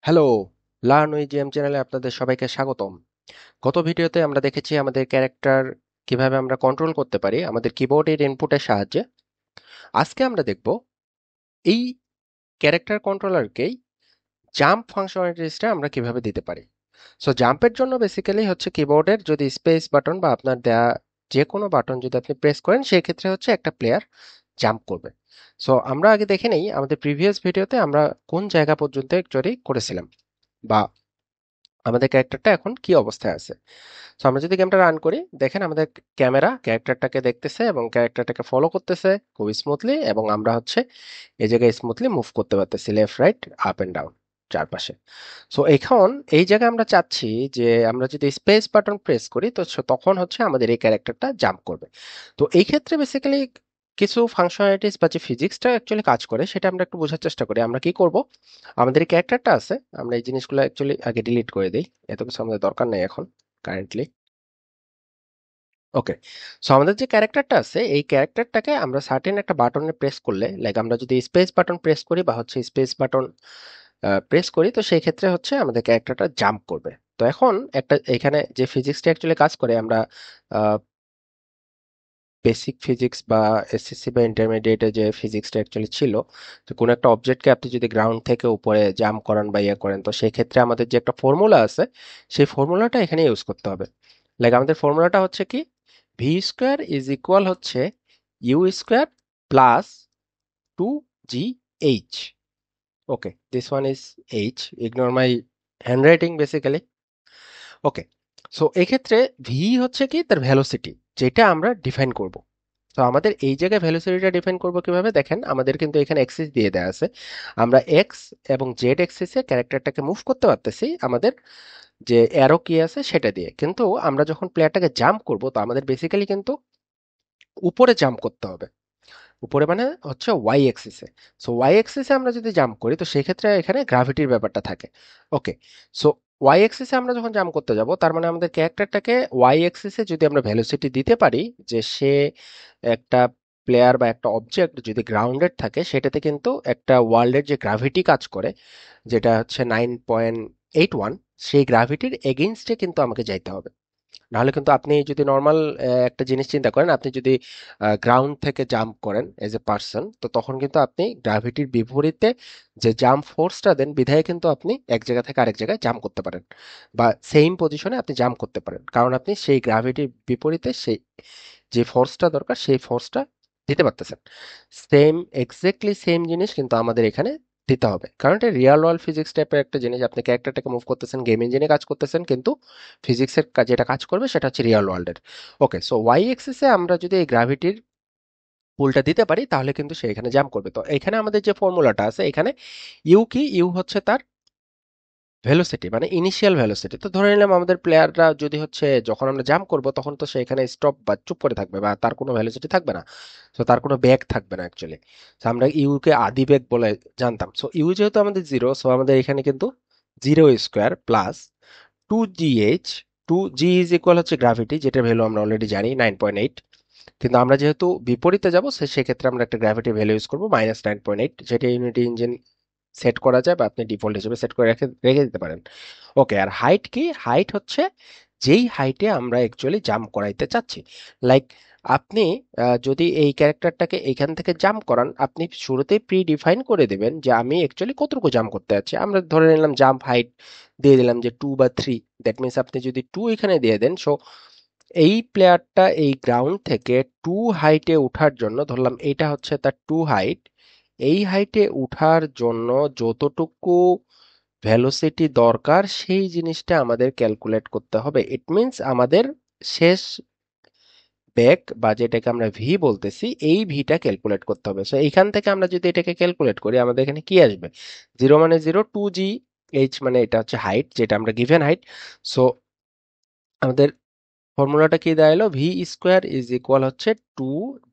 Hello, learn with JM চ্যানেলে আপনাদের সবাইকে স্বাগতম। গত ভিডিওতে আমরা দেখেছি আমাদের ক্যারেক্টার কিভাবে আমরা কন্ট্রোল করতে পারি আমাদের কিবোর্ডের ইনপুটের সাহায্যে। আজকে আমরা দেখব এই ক্যারেক্টার কন্ট্রোলারকেই জাম্প ফাংশনালিটিসটা আমরা কিভাবে দিতে পারি। সো জাম্পের জন্য বেসিক্যালি হচ্ছে কিবোর্ডের যদি স্পেস বাটন বা আপনার দেয়া যে কোনো বাটন যদি আপনি প্রেস করেন সেই ক্ষেত্রে হচ্ছে একটা প্লেয়ার জাম্প করবে। সো আমরা আগে দেখে নেই আমাদের প্রিভিয়াস ভিডিওতে আমরা কোন জায়গা পর্যন্ত অ্যাকচুয়ালি করেছিলাম বা আমাদের ক্যারেক্টারটা এখন কি অবস্থায় আছে। সো আমরা যদি গেমটা রান করি দেখেন আমাদের ক্যামেরা ক্যারেক্টারটাকে দেখতেছে এবং ক্যারেক্টারটাকে ফলো করতেছে খুব স্মুথলি, এবং আমরা হচ্ছে এই জায়গায় স্মুথলি মুভ করতে পারতেছি left right up and down চারপাশে। সো এখন এই জায়গায় আমরা চাচ্ছি যে আমরা যদি স্পেস বাটন প্রেস করি তো তখন হচ্ছে আমাদের এই ক্যারেক্টারটা জাম্প করবে। তো এই ক্ষেত্রে বেসিক্যালি কিছু ফাংশনালিটিস বা যে ফিজিক্সটা অ্যাকচুয়ালি কাজ করে সেটা আমরা একটু বোঝার চেষ্টা করি। আমরা কি করব, আমাদের এই ক্যারেক্টারটা আছে, আমরা এই জিনিসগুলো অ্যাকচুয়ালি আগে ডিলিট করে দিই, এত কিছু আমাদের দরকার নেই এখন কারেন্টলি। ওকে, সো আমাদের যে ক্যারেক্টারটা আছে এই ক্যারেক্টারটাকে আমরা সার্টেন একটা বাটনে প্রেস করলে, লাইক আমরা যদি স্পেস বাটন প্রেস করি বা হচ্ছে স্পেস বাটন প্রেস করি তো সেই ক্ষেত্রে হচ্ছে আমাদের ক্যারেক্টারটা জাম্প করবে। তো এখন একটা এখানে যে ফিজিক্সটা অ্যাকচুয়ালি কাজ করে আমরা বেসিক ফিজিক্স বা এসএসসি বা ইন্টারমিডিয়েটে যে ফিজিক্সটা অ্যাকচুয়ালি ছিল, তো কোনো একটা অবজেক্টকে আপনি যদি গ্রাউন্ড থেকে উপরে জাম্প করান বা ইয়ে করেন তো সেই ক্ষেত্রে আমাদের যে একটা ফর্মুলা আছে সেই ফর্মুলাটা এখানে ইউজ করতে হবে। লাইক আমাদের ফর্মুলাটা হচ্ছে কি, ভি স্কোয়ার ইজ ইকুয়াল হচ্ছে u square plus two g h. Okay, this one is h, ignore my handwriting basically. Okay, so এক্ষেত্রে ভি হচ্ছে কি তার ভেলোসিটি, যেটা আমরা ডিফাইন করব। তো আমাদের এই জায়গায় ভেলোসিটিটা ডিফাইন করব কিভাবে, দেখেন আমাদের কিন্তু এখানে এক্সিস দিয়ে দেওয়া আছে। আমরা এক্স এবং জেড এক্সিসে ক্যারেক্টারটাকে মুভ করতে পারতেছি আমাদের যে অ্যারো কি আছে সেটা দিয়ে, কিন্তু আমরা যখন প্লেয়ারটাকে জাম্প করব তো আমাদের বেসিক্যালি কিন্তু উপরে জাম্প করতে হবে। উপরে মানে হচ্ছে ওয়াই এক্সিসে। সো ওয়াই এক্সিসে আমরা যদি জাম্প করি তো সেক্ষেত্রে এখানে গ্র্যাভিটির ব্যাপারটা থাকে। ওকে, সো ওয়াই এক্সিসে আমরা যখন জাম্প করতে যাব তার মানে আমাদের ক্যারেক্টারটাকে ওয়াই এক্সিসে যদি আমরা ভেলোসিটি দিতে পারি, যে সে একটা প্লেয়ার বা একটা অবজেক্ট যদি গ্রাউন্ডেড থাকে সেটাতে কিন্তু একটা ওয়ার্ল্ডের যে গ্র্যাভিটি কাজ করে, যেটা হচ্ছে 9.81, সেই গ্র্যাভিটির এগেইনস্টে কিন্তু আমাকে যাইতে হবে। নাহলে কিন্তু আপনি যদি নর্মাল একটা জিনিস চিন্তা করেন, আপনি যদি গ্রাউন্ড থেকে জাম্প করেন এজ এ পার্সন তো তখন কিন্তু আপনি গ্র্যাভিটির বিপরীতে যে জাম্প ফোর্সটা দেন বিধায় কিন্তু আপনি এক জায়গা থেকে আরেক জায়গায় জাম্প করতে পারেন বা সেম পজিশনে আপনি জাম্প করতে পারেন, কারণ আপনি সেই গ্র্যাভিটির বিপরীতে সেই যে ফোর্সটা দরকার সেই ফোর্সটা দিতে পারতেছেন। সেম, এক্স্যাক্টলি সেম জিনিস কিন্তু আমাদের এখানে দিতে হবে, কারণ এটা রিয়েল ওয়ার্ল্ড ফিজিক্স টাইপের একটা জিনিস। আপনি ক্যারেক্টারটাকে মুভ করতেছেন, গেম ইঞ্জিনে কাজ করতেছেন, কিন্তু ফিজিক্সের যেটা কাজ করবে সেটা হচ্ছে রিয়েল ওয়ার্ল্ডের। ওকে, সো ওয়াই এক্সিসে আমরা যদি এই গ্র্যাভিটির পুলটা দিতে পারি তাহলে কিন্তু সে এখানে জাম্প করবে। তো এখানে আমাদের যে ফর্মুলাটা আছে এখানে ইউ কি, ইউ হচ্ছে তার ভেলোসিটি মানে ইনিশিয়াল ভেলোসিটি। তো ধরে নিলাম আমাদের প্লেয়াররা যদি হচ্ছে যখন আমরা জাম্প করব তখন তো সে এখানে স্টপ বা চুপ করে থাকবে বা তার কোনো ভেলোসিটি থাকবে না। তো তার কোনো বেগ থাকবে না অ্যাকচুয়ালি। তো আমরা ইউ কে আদি বেগ বলে জানতাম। সো ইউ যেহেতু আমাদের জিরো, সো আমাদের এখানে কিন্তু zero square plus two g h, two g is equal হচ্ছে গ্র্যাভিটি, যেটার ভ্যালু আমরা অলরেডি জানি 9.8। কিন্তু আমরা যেহেতু বিপরীতে যাব সেক্ষেত্রে আমরা একটা গ্র্যাভিটি ভ্যালু ইউজ করবো -9.8, যেটা ইউনিটি ইঞ্জিন সেট করা যায় বা আপনি ডিফল্ট হিসেবে সেট করে রেখে রেখে দিতে পারেন। ওকে, আর হাইট কি, হাইট হচ্ছে যেই হাইটে আমরা অ্যাকচুয়ালি জাম্প করাইতে চাচ্ছি। লাইক আপনি যদি এই ক্যারেক্টারটাকে এইখান থেকে জাম্প করান আপনি শুরুতেই প্রি ডিফাইন করে দেবেন যে আমি অ্যাকচুয়ালি কতটুকু জাম্প করতে যাচ্ছি। আমরা ধরে নিলাম জাম্প হাইট দিয়ে দিলাম যে 2 বা 3, দ্যাট মিনস আপনি যদি 2 এখানে দিয়ে দেন, সো এই প্লেয়ারটা এই গ্রাউন্ড থেকে 2 হাইটে ওঠার জন্য ধরলাম এইটা হচ্ছে তার 2 হাইট, এই হাইটে উঠার জন্য যতটুকু ভেলোসিটি দরকার সেই জিনিসটা আমাদের ক্যালকুলেট করতে হবে। ইট মিনস আমাদের শেষ বেগ বা যেটাকে আমরা ভি বলতেছি এই ভিটা ক্যালকুলেট করতে হবে। সো এইখান থেকে আমরা যদি এটাকে ক্যালকুলেট করি আমাদের এখানে কি আসবে, জিরো মানে জিরো, টু জি এইচ মানে এটা হচ্ছে হাইট যেটা আমরা গিভেন হাইট। সো আমাদের ফর্মুলাটা কি দাঁড়ালো, ভি স্কোয়ার ইজ ইকুয়াল হচ্ছে two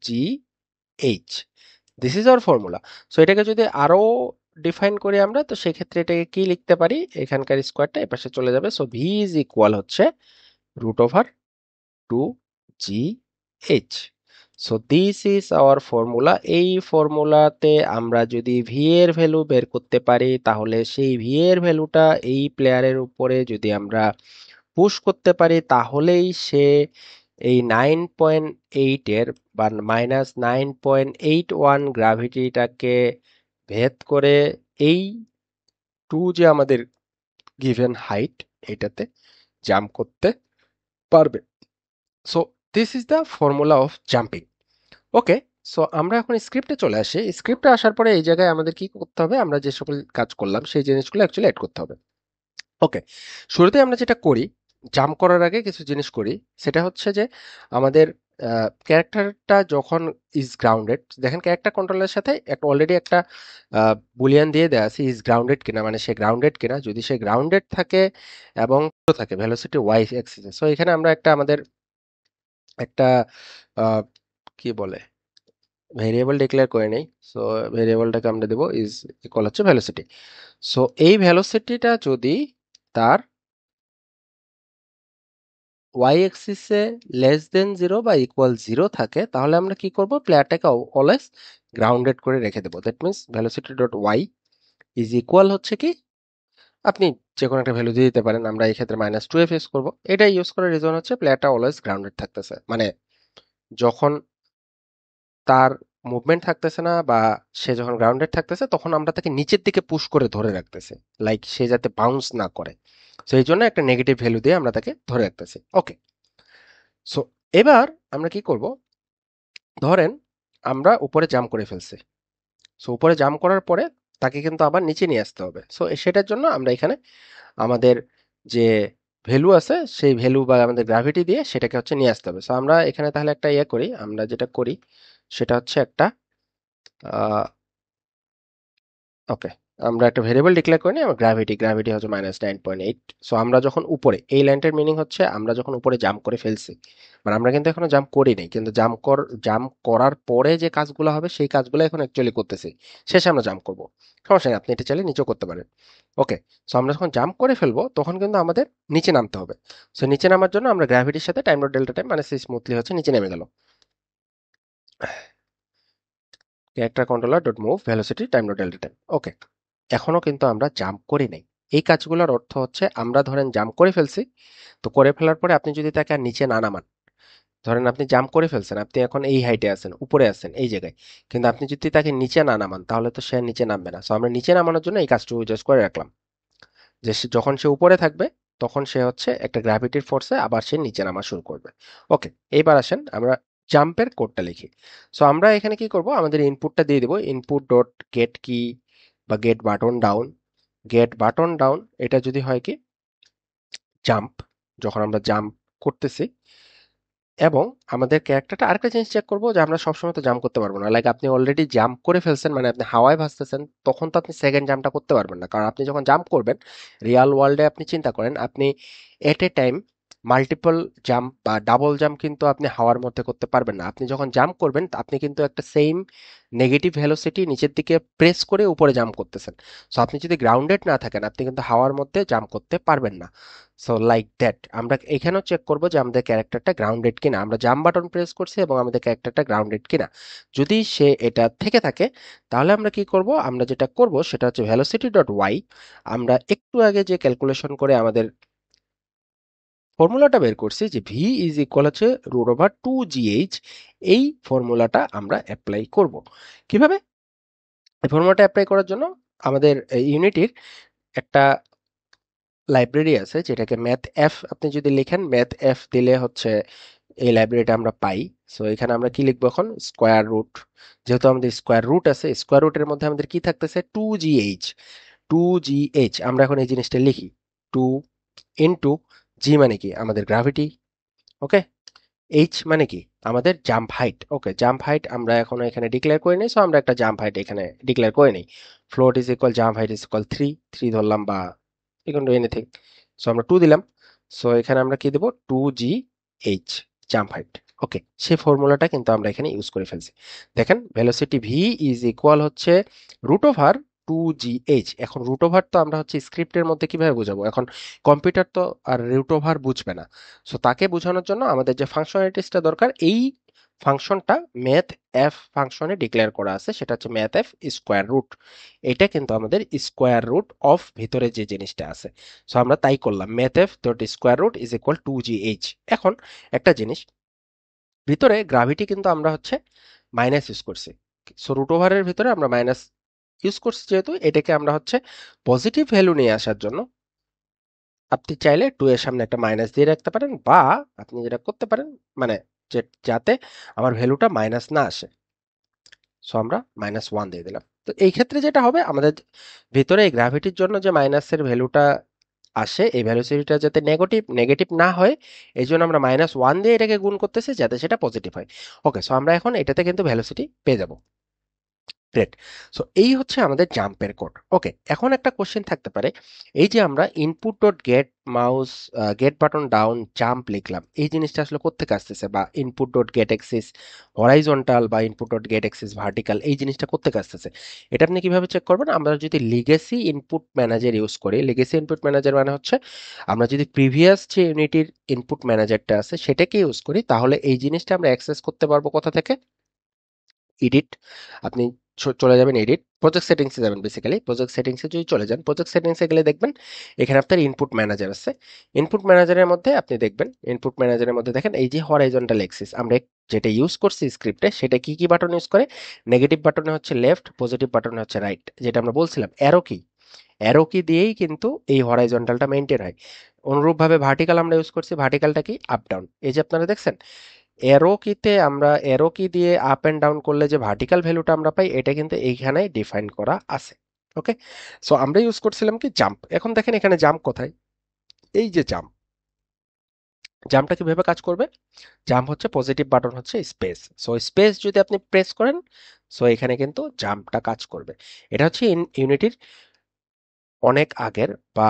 g h. This is our formula. So এটাকে যদি আরো ডিফাইন করি আমরা তো সেক্ষেত্রে এটাকে কি লিখতে পারি, এখানকার স্কোয়ারটা এপাশে চলে যাবে। সো ভি ইজ ইকুয়াল হচ্ছে root over two g h. So this is our formula. এই ফর্মুলাতে আমরা যদি ভি এর ভ্যালু বের করতে পারি তাহলে সেই ভি এর ভ্যালুটা এই প্লেয়ারের উপরে যদি আমরা পুশ করতে পারি তাহলেই সে এই 9.8 এর বা -9.81 গ্র্যাভিটিটাকে ভেদ করে এই টু যে আমাদের গিভেন হাইট এটাতে জাম্প করতে পারবে। So this is the formula of jumping. Okay, so আমরা এখন স্ক্রিপ্টে চলে আসি। স্ক্রিপ্টে আসার পরে এই জায়গায় আমাদের কি করতে হবে, আমরা যে সকল কাজ করলাম সেই জিনিসগুলো অ্যাকচুয়ালি অ্যাড করতে হবে। ওকে, শুরুতে আমরা যেটা করি, জাম্প করার আগে কিছু জিনিস করি, সেটা হচ্ছে যে আমাদের ক্যারেক্টারটা যখন ইজ গ্রাউন্ডেড, দেখেন ক্যারেক্টার কন্ট্রোলের সাথে একটা অলরেডি একটা বুলিয়ান দিয়ে দেওয়া আছে ইজ গ্রাউন্ডেড কিনা, মানে সে গ্রাউন্ডেড কিনা। যদি সে গ্রাউন্ডেড থাকে এবং থাকে ভেলোসিটি ওয়াই অ্যাক্সিসে, সো এখানে আমরা একটা আমাদের একটা আহ, কি বলে ভেরিয়েবল ডিক্লেয়ার করে নেই। সো ভেরিয়েবলটাকে আমরা দেবো ইজ ইকুয়াল হচ্ছে ভেলোসিটি। সো এই ভেলোসিটিটা যদি তার ওয়াই এক্সিসে লেস দেন জিরো বা ইকুয়াল জিরো থাকে তাহলে আমরা কি করব, প্লেয়ারটাকে অলওয়েজ গ্রাউন্ডেড করে রেখে দেবো। That means velocity dot y is equal হচ্ছে কি, আপনি যে কোনো একটা ভ্যালু দিয়ে দিতে পারেন, আমরা এই ক্ষেত্রে -2f ইউজ করবো। এটা ইউজ করার রিজন হচ্ছে প্লেয়ারটা অলওয়েজ গ্রাউন্ডেড থাকতেছে, মানে যখন তার মুভমেন্ট থাকতেছে না বা সে যখন গ্রাউন্ডেড থাকতেছে তখন আমরা তাকে নিচের দিকে পুশ করে ধরে রাখতেছি, লাইক সে যাতে বাউন্স না করে। সো এই জন্য একটা নেগেটিভ ভ্যালু দিয়ে আমরা তাকে ধরে রাখতেছি। ওকে, সো এবার আমরা কি করব, ধরেন আমরা উপরে জাম্প করে ফেলছি। সো উপরে জাম্প করার পরে তাকে কিন্তু আবার নিচে নিয়ে আসতে হবে। সো সেটার জন্য আমরা এখানে আমাদের যে ভ্যালু আছে সেই ভ্যালু বা আমাদের গ্র্যাভিটি দিয়ে সেটাকে হচ্ছে নিয়ে আসতে হবে। সো আমরা এখানে তাহলে একটা ইয়ে করি, আমরা যেটা করি সেটা হচ্ছে একটা ওকে, আমরা একটা ভেরিয়েবল ডিক্লেয়ার করে নিই, আমার গ্র্যাভিটি হচ্ছে -9.8। সো আমরা যখন উপরে, এই লাইনটার মিনিং হচ্ছে আমরা যখন উপরে জাম্প করে ফেলছি, মানে আমরা কিন্তু এখনো জাম্প করি নাই, কিন্তু জাম্প করার পরে যে কাজগুলো হবে সেই কাজগুলো এখন অ্যাকচুয়ালি করতেছি, শেষে আমরা জাম্প করব। সমস্যা নেই, আপনি এটা চাইলে নিচেও করতে পারেন। ওকে, সো আমরা যখন জাম্প করে ফেলবো তখন কিন্তু আমাদের নিচে নামতে হবে। সো নিচে নামার জন্য আমরা গ্র্যাভিটির সাথে টাইম ডট ডেল্টা টাইম, মানে সে স্মুথলি হচ্ছে নিচে নেমে গেল। Character controller dot move velocity time dot delta time. Okay, এখনো কিন্তু আমরা জাম্প করি নাই। এই কাজগুলোর অর্থ হচ্ছে আমরা ধরেন জাম্প করে ফেলছি, তো করে ফেলার পরে আপনি যদি তাকে আর নিচে না নামান, ধরেন আপনি জাম্প করে ফেলছেন, আপনি এখন এই হাইটে আছেন, উপরে আছেন এই জায়গায়, কিন্তু আপনি যদি তাকে নিচে না নামান তাহলে তো সে নিচে নামবে না। সো আমরা নিচে নামানোর জন্য এই কাজটুকু জাস্ট করে রাখলাম, যে যখন সে উপরে থাকবে তখন সে হচ্ছে একটা গ্র্যাভিটির ফোর্সে আবার সে নিচে নামা শুরু করবে। ওকে, এইবার আসেন আমরা জাম্পের কোডটা লিখি। সো আমরা এখানে কি করব, আমাদের ইনপুটটা দিয়ে দেবো ইনপুট ডট গেট কি বা get button down. Get button down এটা যদি হয় কি জাম্প, যখন আমরা জাম্প করতেছি, এবং আমাদের ক্যারেক্টারটা আরেকটা জিনিস চেক করবো যে আমরা সবসময় তো জাম্প করতে পারবো না। লাইক আপনি অলরেডি জাম্প করে ফেলছেন, মানে আপনি হাওয়ায় ভাসতেছেন, তখন তো আপনি সেকেন্ড জাম্পটা করতে পারবেন না, কারণ আপনি যখন জাম্প করবেন রিয়াল ওয়ার্ল্ডে আপনি চিন্তা করেন, আপনি এট এ টাইম মাল্টিপল জাম্প বা ডাবল জাম্প কিন্তু আপনি হাওয়ার মধ্যে করতে পারবেন না। আপনি যখন জাম্প করবেন আপনি কিন্তু একটা সেম নেগেটিভ ভেলোসিটি নিচের দিকে প্রেস করে উপরে জাম্প করতেছেন। সো আপনি যদি গ্রাউন্ডেড না থাকেন আপনি কিন্তু হাওয়ার মধ্যে জাম্প করতে পারবেন না। সো লাইক দ্যাট আমরা এখানেও চেক করব যে আমাদের ক্যারেক্টারটা গ্রাউন্ডেড কিনা, আমরা জাম্প বাটন প্রেস করছি এবং আমাদের ক্যারেক্টারটা গ্রাউন্ডেড কিনা। যদি সে এটা থেকে থাকে তাহলে আমরা কি করব, আমরা যেটা করব সেটা হচ্ছে ভেলোসিটি ডট ওয়াই, আমরা একটু আগে যে ক্যালকুলেশন করে আমাদের ফর্মুলাটা বের করছি যে ভি ইজ ইকুয়াল হচ্ছে √2gh, এই ফর্মুলাটা আমরা অ্যাপ্লাই করব। কিভাবে এই ফর্মুলাটা অ্যাপ্লাই করার জন্য, আমাদের ইউনিটির একটা লাইব্রেরি আছে যেটাকে ম্যাথ এফ, আপনি যদি লিখেন ম্যাথ এফ দিলে হচ্ছে এই লাইব্রেরিটা আমরা পাই। সো এখানে আমরা কি লিখবো এখন, স্কোয়ার রুট, যেহেতু আমাদের স্কোয়ার রুট আছে, স্কোয়ার রুটের মধ্যে আমাদের কি থাকতেছে 2gh। 2gh আমরা এখন এই জিনিসটা লিখি, 2 ইন্টু জি মানে কি আমাদের গ্র্যাভিটি, ওকে, এইচ মানে কি আমাদের জাম্প হাইট। ওকে, জাম্প হাইট আমরা এখন এখানে ডিক্লেয়ার করে নিই। সো আমরা একটা জাম্প হাইট এখানে ডিক্লেয়ার করে নিই, float is equal jump height is equal 3 ধরলাম, বা ইকুয়াল টু এনিথিং। সো আমরা 2 দিলাম। সো এখানে আমরা কি দেবো, 2gh জাম্প হাইট। ওকে, সেই ফর্মুলাটা কিন্তু আমরা এখানে ইউজ করে ফেলছি। দেখেন ভেলোসিটি ভি ইজ ইকুয়াল হচ্ছে √2gh। এখন রুট ওভার তো আমরা হচ্ছে স্ক্রিপ্টের মধ্যে কিভাবে বোঝাবো, এখন কম্পিউটার তো আর রুট ওভার বুঝবে না। সো তাকে বোঝানোর জন্য আমাদের যে ফাংশনালিটিসটা দরকার, এই ফাংশনটা ম্যাথ এফ ফাংশনে ডিক্লেয়ার করা আছে, সেটা হচ্ছে ম্যাথ এফ স্কোয়ার রুট। এটা কিন্তু আমাদের স্কোয়ার রুট অফ ভিতরে যে জিনিসটা আছে। সো আমরা তাই করলাম, math f dot square root is equal 2gh। এখন একটা জিনিস, ভিতরে গ্রাভিটি কিন্তু আমরা হচ্ছে মাইনাস ইউজ করছি। সো রুট ওভারের ভিতরে আমরা মাইনাস ইউজ করছি, যেহেতু এটাকে আমরা হচ্ছে পজিটিভ ভ্যালু নিয়ে আসার জন্য আপনি চাইলে 2 এর সামনে একটা মাইনাস দিয়ে রাখতে পারেন, বা আপনি যেটা করতে পারেন, মানে যাতে আমার ভ্যালুটা মাইনাস না আসে, সো আমরা -1 দিয়ে দিলাম। তো এই ক্ষেত্রে যেটা হবে, আমাদের ভিতরে এই গ্র্যাভিটির জন্য যে মাইনাসের ভ্যালুটা আসে, এই ভ্যালোসিটিটা যাতে নেগেটিভ নেগেটিভ না হয়, এই জন্য আমরা -1 দিয়ে এটাকে গুণ করতেছি যাতে সেটা পজিটিভ হয়। ওকে, সো আমরা এখন এটাতে কিন্তু ভ্যালোসিটি পেয়ে যাব। গ্রেট। সো এই হচ্ছে আমাদের জাম্পের কোড। ওকে, এখন একটা কোশ্চেন থাকতে পারে, এই যে আমরা input dot get mouse get button down jump লিখলাম, এই জিনিসটা আসলে কোত্থেকে আসতেছে, বা input dot get axis horizontal বা input dot get axis vertical, এই জিনিসটা কোত্থেকে আসতেছে, এটা আপনি কিভাবে চেক করবেন? আমরা যদি লিগেসি ইনপুট ম্যানেজার ইউজ করি, লিগেসি ইনপুট ম্যানেজার মানে হচ্ছে আমরা যদি প্রিভিয়াস যে ইউনিটির ইনপুট ম্যানেজারটা আছে সেটাকে ইউজ করি, তাহলে এই জিনিসটা আমরা অ্যাক্সেস করতে পারবো কোথা থেকে? এডিট, আপনি চলে যাবেন এডিট, প্রজেক্ট সেটিংসে যাবেন। বেসিক্যালি প্রজেক্ট সেটিংসে যদি চলে যান, প্রজেক্ট সেটিংসে গেলে দেখবেন এখানে আপনার ইনপুট ম্যানেজার আছে। ইনপুট ম্যানেজারের মধ্যে আপনি দেখবেন, ইনপুট ম্যানেজারের মধ্যে দেখেন এই যে হরাইজন্টাল এক্সিস, আমরা যেটা ইউজ করছি স্ক্রিপ্টে, সেটা কি কি বাটন ইউজ করে? নেগেটিভ বাটনে হচ্ছে লেফট, পজিটিভ বাটনে হচ্ছে রাইট, যেটা আমরা বলছিলাম অ্যারো কি, অ্যারো কি দিয়েই কিন্তু এই হরাইজন্টালটা মেনটেন হয়। অনুরূপভাবে ভার্টিক্যাল আমরা ইউজ করছি, ভার্টিক্যালটা কি আপ ডাউন, এই যে আপনারা দেখছেন অ্যারো কিতে আমরা অ্যারো কি দিয়ে আপ এন্ড ডাউন করলে যে ভার্টিক্যাল ভ্যালুটা আমরা পাই, এটা কিন্তু এইখানেই ডিফাইন করা আছে। ওকে, সো আমরা ইউজ করছিলাম কি জাম্প। এখন দেখেন এখানে জাম্প কোথায়, এই যে জাম্প, জাম্পটা কিভাবে কাজ করবে? জাম্প হচ্ছে পজিটিভ বাটন হচ্ছে স্পেস, সো স্পেস যদি আপনি প্রেস করেন, সো এখানে কিন্তু জাম্পটা কাজ করবে। এটা হচ্ছে ইউনিটির অনেক আগের বা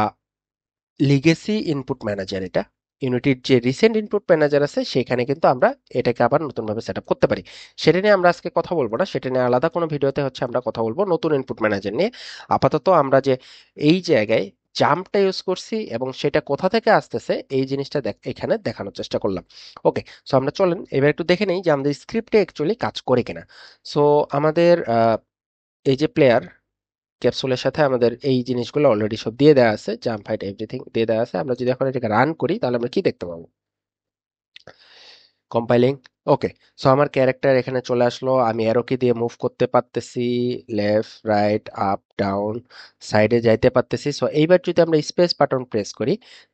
লিগেসি ইনপুট ম্যানেজার। এটা ইউনিটির যে রিসেন্ট ইনপুট ম্যানেজার আছে সেখানে কিন্তু আমরা এটাকে আবার নতুনভাবে সেট আপ করতে পারি। সেটা নিয়ে আমরা আজকে কথা বলবো না, সেটা নিয়ে আলাদা কোনো ভিডিওতে হচ্ছে আমরা কথা বলবো নতুন ইনপুট ম্যানেজার নিয়ে। আপাতত আমরা যে এই জায়গায় জাম্পটা ইউজ করছি এবং সেটা কোথা থেকে আসতেছে এই জিনিসটা এখানে দেখানোর চেষ্টা করলাম। ওকে, সো আমরা চলেন এবার একটু দেখে নেই যে আমাদের স্ক্রিপ্টে অ্যাকচুয়ালি কাজ করে কিনা। সো আমাদের এই যে প্লেয়ার ক্যাপসুলের সাথে আমাদের এই জিনিসগুলো অলরেডি সব দিয়ে দেওয়া আছে, জাম্প হাইট এভরিথিং দিয়ে দেওয়া আছে। আমরা যদি এখন এটাকে রান করি তাহলে আমরা কি দেখতে পাবো? কম্পাইলিং। ওকে, সো আমার ক্যারেক্টার এখানে চলে আসলো, আমি অ্যারো কি দিয়ে মুভ করতে পারতেছি, লেফট রাইট আপ ডাউন, সাইডে যাইতে পারতেছি। সো এইবার যদি আমরা স্পেস বাটন প্রেস করি,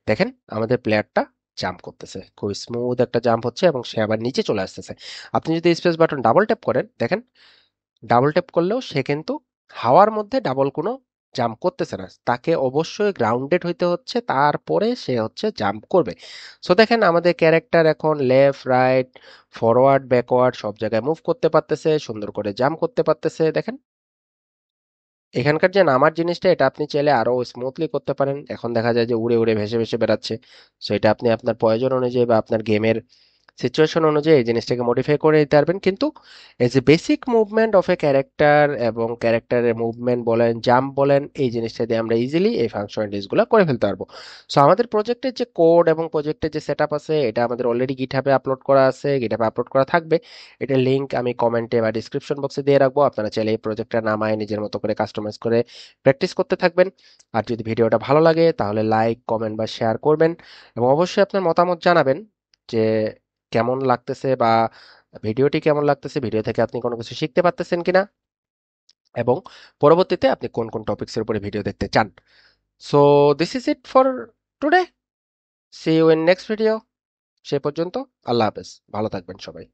দেখেন আমাদের প্লেয়ারটা জাম্প করতেছে, খুব স্মুথ একটা জাম্প হচ্ছে এবং সে আবার নিচে চলে আসতেছে। আপনি যদি স্পেস বাটন ডাবল ট্যাপ করেন, দেখেন ডাবল ট্যাপ করলেও সে কিন্তু হাওয়ার মধ্যে ডাবল কোনো জাম্প করতেছে না, তাকে অবশ্যই গ্রাউন্ডেড হইতে হচ্ছে, তারপরে সে হচ্ছে জাম্প করবে। সো দেখেন আমাদের ক্যারেক্টার এখন লেফট রাইট ফরওয়ার্ড ব্যাকওয়ার্ড সব জায়গায় মুভ করতে পারতেছে, সুন্দর করে জাম্প করতে পারতেছে। দেখেন এখানকার যে নামার জিনিসটা, এটা আপনি চাইলে আরো স্মুথলি করতে পারেন। এখন দেখা যায় যে উড়ে উড়ে ভেসে ভেসে বেড়াচ্ছে। সো এটা আপনি আপনার প্রয়োজন অনুযায়ী বা আপনার গেমের সিচুয়েশন অনুযায়ী এই জিনিসটাকে মডিফাই করে দিতে পারবেন, কিন্তু as a basic movement of a character এবং ক্যারেক্টারের মুভমেন্ট বলেন জাম্প বলেন, এই জিনিসটা দিয়ে আমরা ইজিলি এই ফাংশনালিটিসগুলো করে ফেলতে পারবো। সো আমাদের প্রজেক্টের যে কোড এবং প্রজেক্টের যে সেট আপ আছে, এটা আমাদের অলরেডি গিটহাবে আপলোড করা আছে, গিটহাবে আপলোড করা থাকবে। এটার লিঙ্ক আমি কমেন্টে বা ডিসক্রিপশন বক্সে দিয়ে রাখবো, আপনারা চাইলে এই প্রজেক্টটা নামায় নিজের মতো করে কাস্টমাইজ করে প্র্যাকটিস করতে থাকবেন। আর যদি ভিডিওটা ভালো লাগে তাহলে লাইক কমেন্ট বা শেয়ার করবেন, এবং অবশ্যই আপনার মতামত জানাবেন যে কেমন লাগতেছে, বা ভিডিওটি কেমন লাগতেছে, ভিডিও থেকে আপনি কোনো কিছু শিখতে পারতেছেন কিনা, এবং পরবর্তীতে আপনি কোন কোন টপিকসের উপরে ভিডিও দেখতে চান। So this is it for today, see you in next video. সে পর্যন্ত আল্লাহ হাফেজ, ভালো থাকবেন সবাই।